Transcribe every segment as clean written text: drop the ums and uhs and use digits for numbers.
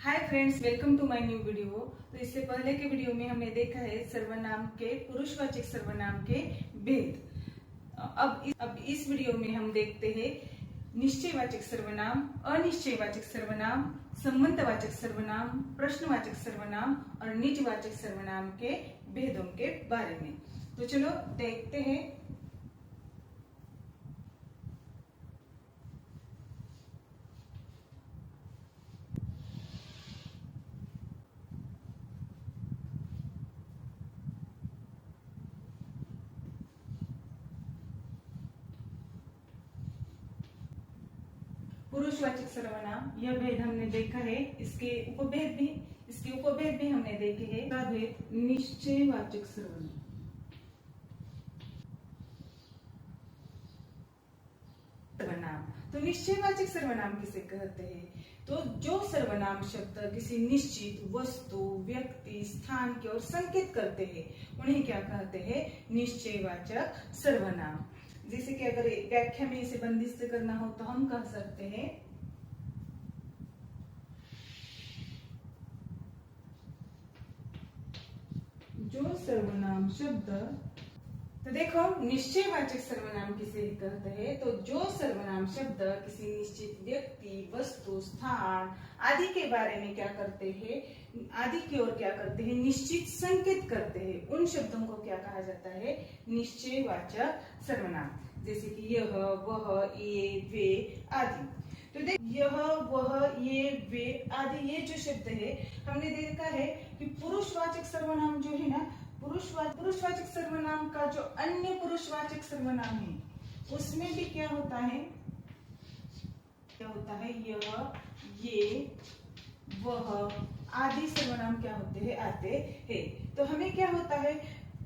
Hi friends, welcome to my new video. तो इससे पहले के वीडियो में हमने देखा है सर्वनाम के पुरुषवाचक सर्वनाम के भेद। अब इस वीडियो में हम देखते हैं निश्चयवाचक सर्वनाम, अनिश्चयवाचक सर्वनाम, संबंधवाचक सर्वनाम, प्रश्नवाचक सर्वनाम और निजवाचक सर्वनाम के भेदों के बारे में। तो चलो देखते हैं। पुरुषवाचक सर्वनाम, यह भेद हमने देखा है। इसके उपभेद भी हमने देखे हैं। का भेद निश्चयवाचक सर्वनाम। तो निश्चयवाचक सर्वनाम किसे कहते हैं? तो जो सर्वनाम शब्द किसी निश्चित वस्तु, व्यक्ति, स्थान की ओर संकेत करते हैं उन्हें क्या कहते हैं? निश्चयवाचक सर्वनाम। जैसे कि अगर व्याख्या में इसे बंदिस्त करना हो तो हम कह सकते हैं जो सर्वनाम शब्द। तो देखो, निश्चयवाचक सर्वनाम किसे कहते हैं? तो जो सर्वनाम शब्द किसी निश्चित व्यक्ति, वस्तु, स्थान आदि के बारे में क्या करते हैं, आदि की ओर क्या करते हैं, निश्चित संकेत करते हैं, उन शब्दों को क्या कहा जाता है? निश्चयवाचक सर्वनाम। जैसे कि यह, वह, ये, वे आदि। तो देख, यह, वह, ये, वे आदि, ये जो शब्द है हमने देखा है कि पुरुषवाचक सर्वनाम जो है ना, पुरुषवाचक सर्वनाम का जो अन्य पुरुषवाचक सर्वनाम है उसमें भी क्या होता है? यह, ये, वह आदि सर्वनाम क्या होते हैं? आते हैं। तो हमें क्या होता है,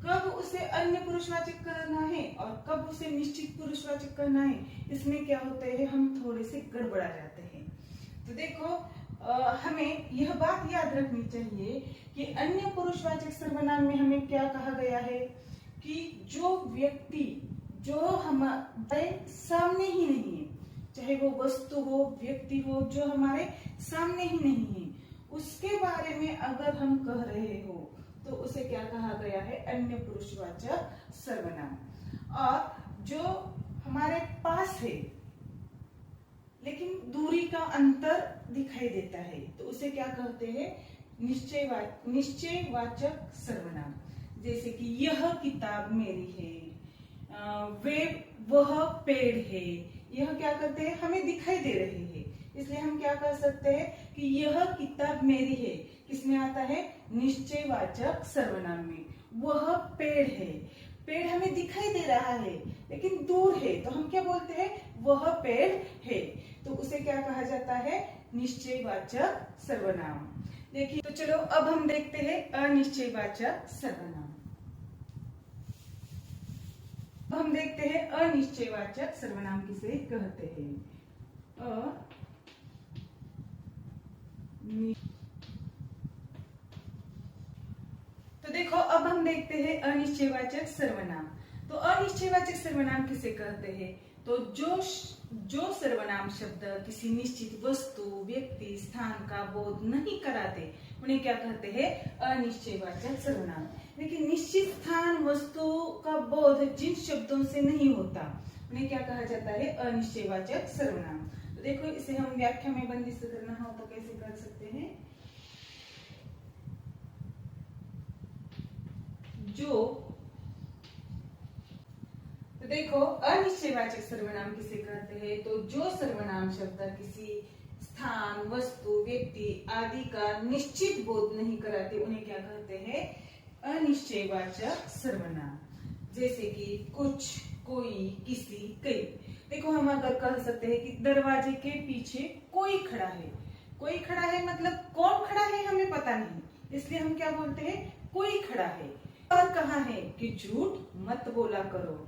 कब उसे अन्य पुरुषवाचक करना है और कब उसे निश्चित पुरुषवाचक करना है, इसमें क्या होता है, हम थोड़े से गड़बड़ा जाते हैं। तो देखो, हमें यह बात याद रखनी चाहिए कि अन्य पुरुषवाचक सर्वनाम में हमें क्या कहा गया है कि जो व्यक्ति जो हमारे सामने ही नहीं है, चाहे वो वस्तु हो, व्यक्ति हो, जो हमारे सामने ही नहीं है, उसके बारे में अगर हम कह रहे हो तो उसे क्या कहा गया है? अन्य पुरुषवाचक सर्वनाम। और जो हमारे पास है लेकिन दूरी का अंतर दिखाई देता है तो उसे क्या कहते हैं? निश्चयवाचक सर्वनाम। जैसे कि यह किताब मेरी है, वह पेड़ है, यह क्या करते हैं? हमें दिखाई दे रहे हैं, इसलिए हम क्या कर सकते हैं कि यह किताब मेरी है किसमें आता है? निश्चयवाचक सर्वनाम में। वह पेड़ है, पेड़ हमें दिखाई दे रहा है लेकिन दूर है, तो हम क्या बोलते हैं? वह पेड़ है। तो उसे क्या कहा जाता है? निश्चयवाचक सर्वनाम। देखिए, तो चलो अब हम देखते हैं अनिश्चयवाचक सर्वनाम। अब हम देखते हैं अनिश्चयवाचक सर्वनाम किसे कहते हैं। तो देखो, अब हम देखते हैं अनिश्चयवाचक सर्वनाम। तो अनिश्चयवाचक सर्वनाम किसे कहते हैं? तो जो सर्वनाम शब्द किसी निश्चित वस्तु, व्यक्ति, स्थान का बोध नहीं कराते उन्हें क्या कहते हैं? अनिश्चयवाचक सर्वनाम। लेकिन निश्चित स्थान, वस्तु का बोध जिन शब्दों से नहीं होता उन्हें क्या कहा जाता है? अनिश्चयवाचक सर्वनाम। तो देखो, इसे हम व्याख्या में बंदिस्त करना हो तो कैसे कर सकते हैं? तो देखो, अनिश्चयवाचक सर्वनाम किसे कहते हैं? तो जो सर्वनाम शब्द किसी स्थान, वस्तु, व्यक्ति आदि का निश्चित बोध नहीं कराते उन्हें क्या कहते हैं? अनिश्चयवाचक सर्वनाम। जैसे कि कुछ, कोई, किसी, कई। देखो, हम अगर कह सकते हैं कि दरवाजे के पीछे कोई खड़ा है। कोई खड़ा है मतलब कौन खड़ा है हमें पता नहीं, इसलिए हम क्या बोलते हैं? कोई खड़ा है। और कहा है कि झूठ मत बोला करो।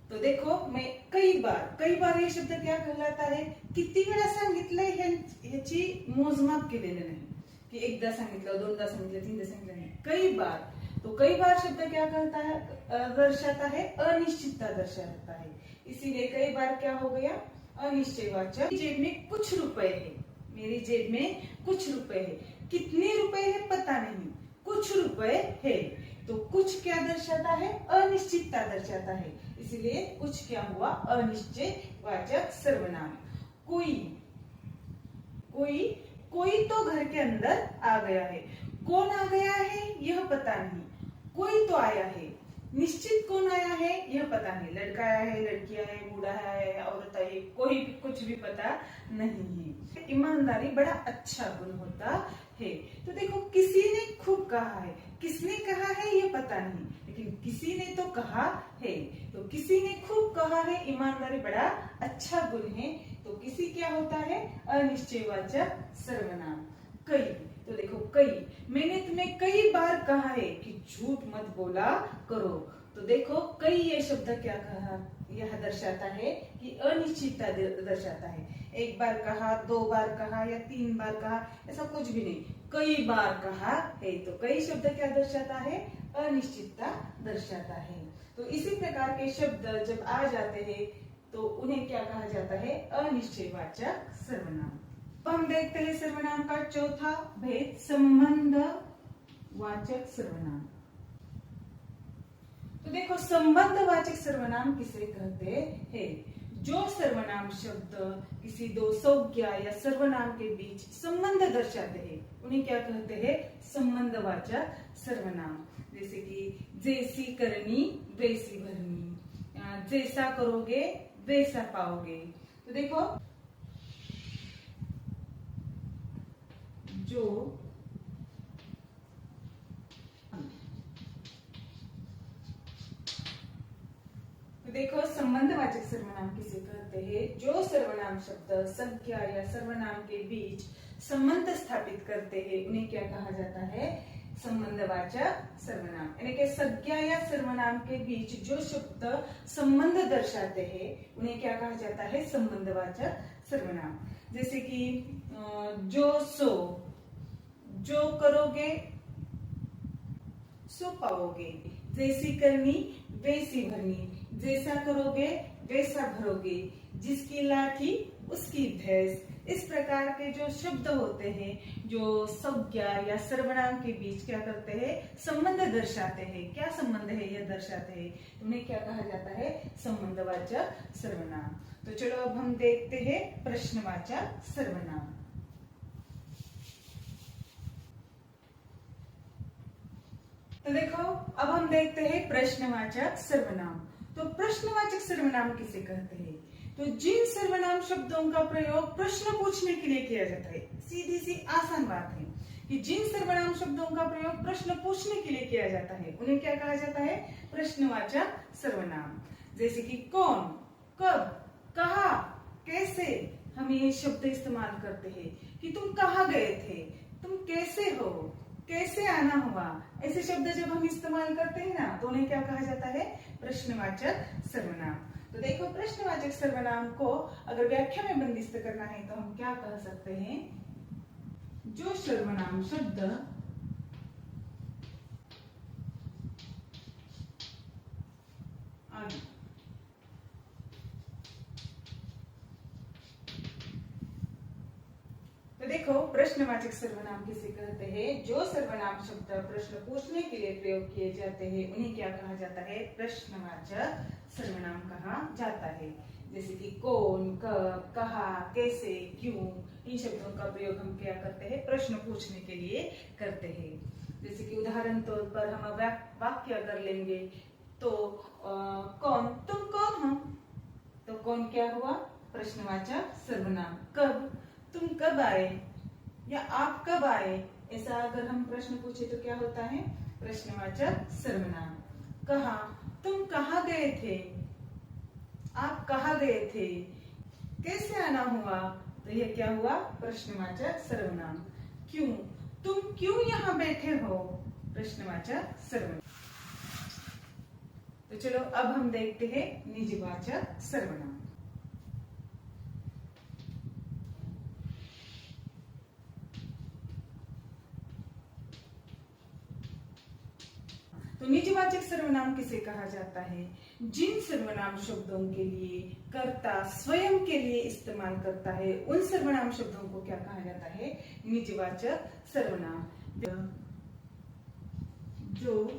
तो देखो, मैं कई बार ये शब्द क्या कहलाता है? किती वेळा सांगितलंय ह्याची मोजमाप केलेलं नाही कि एकदा सांगितलं, दोनदा सांगितलं, तीनदा सांगितलं नाही, कई बार। तो कई बार शब्द क्या कहता है? दर्शाता है अनिश्चितता दर्शाता है, इसीलिए कई बार क्या हो गया? अनिश्चयवाचक। जेब में कुछ रुपए है, मेरी जेब में कुछ रुपए है। कितने रुपए है पता नहीं, कुछ रुपए है। तो कुछ क्या दर्शाता है? अनिश्चितता दर्शाता है। इसलिए कुछ क्या हुआ? अनिश्चय वाचक सर्वनाम। कोई कोई कोई तो घर के अंदर आ गया है। कौन आ गया है यह पता नहीं, कोई तो आया है। निश्चित कौन आया है यह पता नहीं, लड़का आया है, लड़की आया है, बूढ़ा है, औरत आई, कोई भी कुछ भी पता नहीं है। ईमानदारी बड़ा अच्छा गुण होता है। तो देखो, किसी ने खूब कहा है, किसने कहा है ये पता नहीं, लेकिन किसी ने तो कहा है। तो किसी ने खूब कहा है, ईमानदारी बड़ा अच्छा गुण है। तो किसी क्या होता है? अनिश्चयवाचक सर्वनाम। कई, तो देखो कई, मैंने तुम्हें कई बार कहा है कि झूठ मत बोला करो। तो देखो कई ये शब्द क्या कहा, यह दर्शाता है कि अनिश्चितता दर्शाता है। एक बार कहा, दो बार कहा या तीन बार कहा, ऐसा कुछ भी नहीं, कई बार कहा है। तो कई शब्द क्या दर्शाता है? अनिश्चितता दर्शाता है। तो इसी प्रकार के शब्द जब आ जाते हैं तो उन्हें क्या कहा जाता है? अनिश्चयवाचक सर्वनाम। अब हम देखते हैं सर्वनाम का चौथा भेद, संबंध वाचक सर्वनाम। तो देखो, संबंधवाचक सर्वनाम किसे कहते हैं? जो सर्वनाम शब्द किसी दो संज्ञा या सर्वनाम के बीच संबंध दर्शाते हैं उन्हें क्या कहते हैं? संबंधवाचक सर्वनाम। जैसे कि जैसी करनी वैसी भरनी, जैसा करोगे वैसा पाओगे। तो देखो, जो देखो, संबंधवाचक सर्वनाम किसे कहते हैं? जो सर्वनाम शब्द संज्ञा या सर्वनाम के बीच संबंध स्थापित करते हैं उन्हें क्या कहा जाता है? संबंधवाचक सर्वनाम। यानी कि संज्ञा या सर्वनाम के बीच जो शब्द संबंध दर्शाते हैं उन्हें क्या कहा जाता है? संबंधवाचक सर्वनाम। जैसे कि जो सो, जो करोगे सो पाओगे, जैसी करनी वैसी भरनी, जैसा करोगे वैसा भरोगे, जिसकी लाठी उसकी भैंस। इस प्रकार के जो शब्द होते हैं जो संज्ञा या सर्वनाम के बीच क्या करते हैं? संबंध दर्शाते हैं। क्या संबंध है यह दर्शाते हैं, उन्हें क्या कहा जाता है? संबंधवाचक सर्वनाम। तो चलो अब हम देखते हैं प्रश्नवाचक सर्वनाम। तो देखो, अब हम देखते हैं प्रश्नवाचक सर्वनाम। तो प्रश्नवाचक सर्वनाम किसे कहते हैं? तो जिन सर्वनाम शब्दों का प्रयोग प्रश्न पूछने के लिए किया जाता है, सीधी सी आसान बात है कि जिन सर्वनाम शब्दों का प्रयोग प्रश्न पूछने के लिए किया जाता है उन्हें क्या कहा जाता है? प्रश्नवाचक सर्वनाम। जैसे कि कौन, कब, कहा, कैसे, हम ये शब्द इस्तेमाल करते हैं कि तुम कहाँ गए थे, तुम कैसे हो, कैसे आना हुआ। ऐसे शब्द जब हम इस्तेमाल करते हैं ना तो उन्हें क्या कहा जाता है? प्रश्नवाचक सर्वनाम। तो देखो, प्रश्नवाचक सर्वनाम को अगर व्याख्या में बंदिस्त करना है तो हम क्या कह सकते हैं? जो सर्वनाम शब्द आगे, तो देखो, प्रश्नवाचक सर्वनाम किसे कहते हैं? जो सर्वनाम शब्द प्रश्न पूछने के लिए प्रयोग किए जाते हैं उन्हें क्या कहा जाता है? प्रश्नवाचक सर्वनाम कहा जाता है। जैसे कि कौन, कब, कहा, कैसे, क्यों, इन शब्दों का प्रयोग हम क्या करते हैं? प्रश्न पूछने के लिए करते हैं। जैसे कि उदाहरण तौर पर हम वाक्य अगर लेंगे तो कौन, तुम कौन हो, तो कौन क्या हुआ? प्रश्नवाचक सर्वनाम। कब, तुम कब आए या आप कब आए, ऐसा अगर हम प्रश्न पूछे तो क्या होता है? प्रश्नवाचक सर्वनाम। कहा, तुम कहाँ गए थे, आप कहाँ गए थे, कैसे आना हुआ, तो यह क्या हुआ? प्रश्नवाचक सर्वनाम। क्यों, तुम क्यों यहाँ बैठे हो, प्रश्नवाचक सर्वनाम। तो चलो अब हम देखते हैं निजवाचक सर्वनाम। तो निजवाचक सर्वनाम किसे कहा जाता है? जिन सर्वनाम शब्दों के लिए कर्ता स्वयं के लिए इस्तेमाल करता है उन सर्वनाम शब्दों को क्या कहा जाता है? निजवाचक सर्वनाम। जो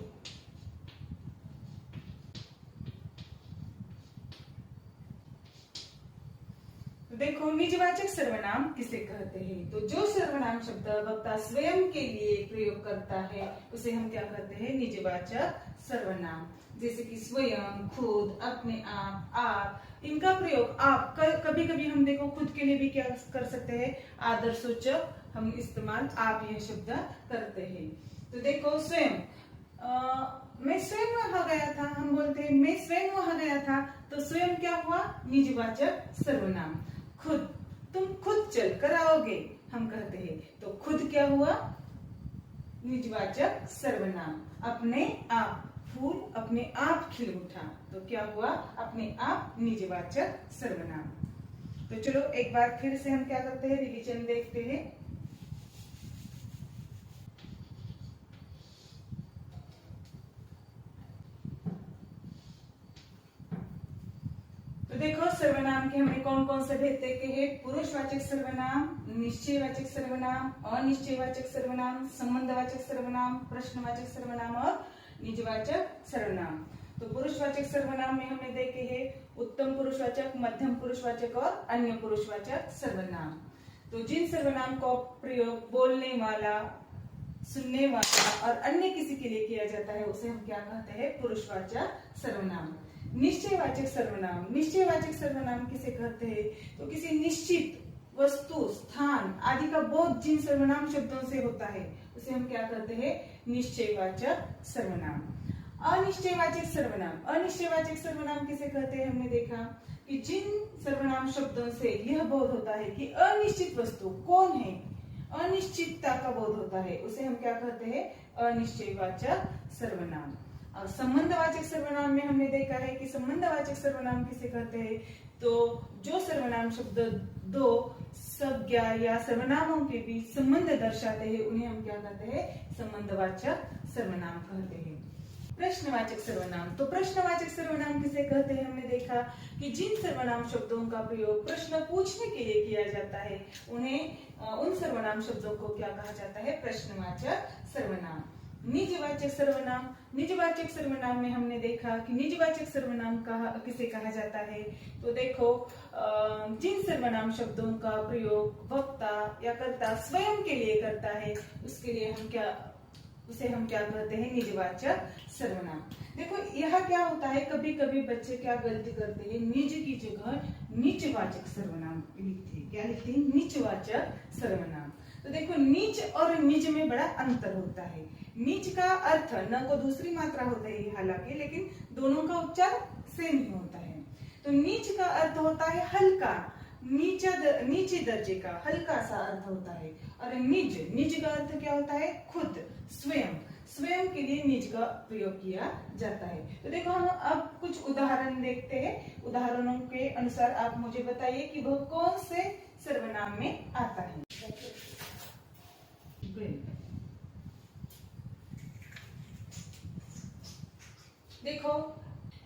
देखो निजवाचक सर्वनाम किसे कहते हैं? तो जो सर्वनाम शब्द वक्ता स्वयं के लिए प्रयोग करता है उसे हम क्या कहते हैं? निजवाचक सर्वनाम। जैसे कि स्वयं, खुद, अपने आप, इनका प्रयोग आप कभी कभी हम देखो खुद के लिए भी क्या कर सकते हैं? आदर्शसूचक हम इस्तेमाल आप यह शब्द करते हैं। तो देखो स्वयं, मैं स्वयं वहां गया था, हम बोलते हैं मैं स्वयं वहां गया था, तो स्वयं क्या हुआ? निजवाचक सर्वनाम। खुद, तुम खुद चल कर आओगे, हम कहते हैं, तो खुद क्या हुआ? निजवाचक सर्वनाम। अपने आप, फूल अपने आप खिल उठा, तो क्या हुआ? अपने आप निजवाचक सर्वनाम। तो चलो एक बार फिर से हम क्या करते हैं? रिवीजन देखते हैं। तो देखो सर्वनाम के हमें कौन कौन से भेद देखे हैं? पुरुषवाचक सर्वनाम, निश्चयवाचक सर्वनाम, अनिश्चयवाचक सर्वनाम, संबंधवाचक सर्वनाम, प्रश्नवाचक सर्वनाम और निजवाचक सर्वनाम। तो पुरुषवाचक सर्वनाम में हमने देखे हैं उत्तम पुरुषवाचक, मध्यम पुरुषवाचक और अन्य पुरुषवाचक सर्वनाम। तो जिन सर्वनाम को प्रयोग बोलने वाला, सुनने वाला और अन्य किसी के लिए किया जाता है उसे हम क्या कहते हैं? पुरुषवाचक सर्वनाम। निश्चयवाचक सर्वनाम, निश्चयवाचक सर्वनाम किसे कहते हैं? तो किसी निश्चित वस्तु, स्थान आदि का बोध जिन सर्वनाम शब्दों से होता है उसे हम क्या कहते हैं? निश्चयवाचक सर्वनाम। अनिश्चयवाचक सर्वनाम, अनिश्चयवाचक सर्वनाम किसे कहते हैं? हमने देखा कि जिन सर्वनाम शब्दों से यह बोध होता है कि अनिश्चित वस्तु कौन है, अनिश्चितता का बोध होता है, उसे हम क्या कहते हैं? अनिश्चयवाचक सर्वनाम। और संबंधवाचक सर्वनाम में हमने देखा है कि संबंधवाचक सर्वनाम किसे कहते हैं? तो जो सर्वनाम शब्द दो संज्ञा या सर्वनामों के बीच संबंध दर्शाते हैं उन्हें हम क्या कहते हैं? संबंधवाचक सर्वनाम कहते हैं। प्रश्नवाचक सर्वनाम, तो प्रश्नवाचक सर्वनाम किसे कहते हैं? हमने देखा कि जिन सर्वनाम शब्दों का प्रयोग प्रश्न पूछने के लिए किया जाता है उन्हें उन सर्वनाम शब्दों को क्या कहा जाता है? प्रश्नवाचक सर्वनाम। निजवाचक सर्वनाम, निजवाचक सर्वनाम में हमने देखा कि निजवाचक सर्वनाम किसे कहा जाता है? तो देखो जिन सर्वनाम शब्दों का प्रयोग वक्ता या कर्ता स्वयं के लिए करता है उसके लिए उसे हम क्या कहते हैं? निजवाचक सर्वनाम। देखो यह क्या होता है, कभी कभी बच्चे क्या गलती करते हैं? निज की जगह निजवाचक सर्वनाम लिखते हैं। क्या लिखते हैं? निजवाचक सर्वनाम। तो देखो नीच और निज में बड़ा अंतर होता है। नीच का अर्थ न को दूसरी मात्रा होता है हालांकि, लेकिन दोनों का उच्चार सेम ही होता है। तो नीच का अर्थ होता है हल्का, नीचे दर्जे का, हल्का सा अर्थ होता है। और निज का अर्थ क्या होता है? खुद, स्वयं, स्वयं के लिए निज का प्रयोग किया जाता है। तो देखो हम अब कुछ उदाहरण देखते हैं। उदाहरणों के अनुसार आप मुझे बताइए कि वह कौन से सर्वनाम में आता है।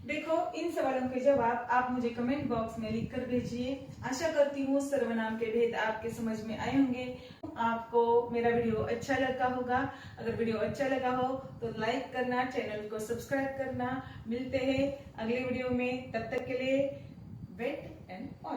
देखो इन सवालों के जवाब आप मुझे कमेंट बॉक्स में लिखकर भेजिए। आशा करती हूँ सर्वनाम के भेद आपके समझ में आए होंगे। आपको मेरा वीडियो अच्छा लगा होगा। अगर वीडियो अच्छा लगा हो तो लाइक करना, चैनल को सब्सक्राइब करना। मिलते हैं अगले वीडियो में, तब तक के लिए वेट एंड वॉच।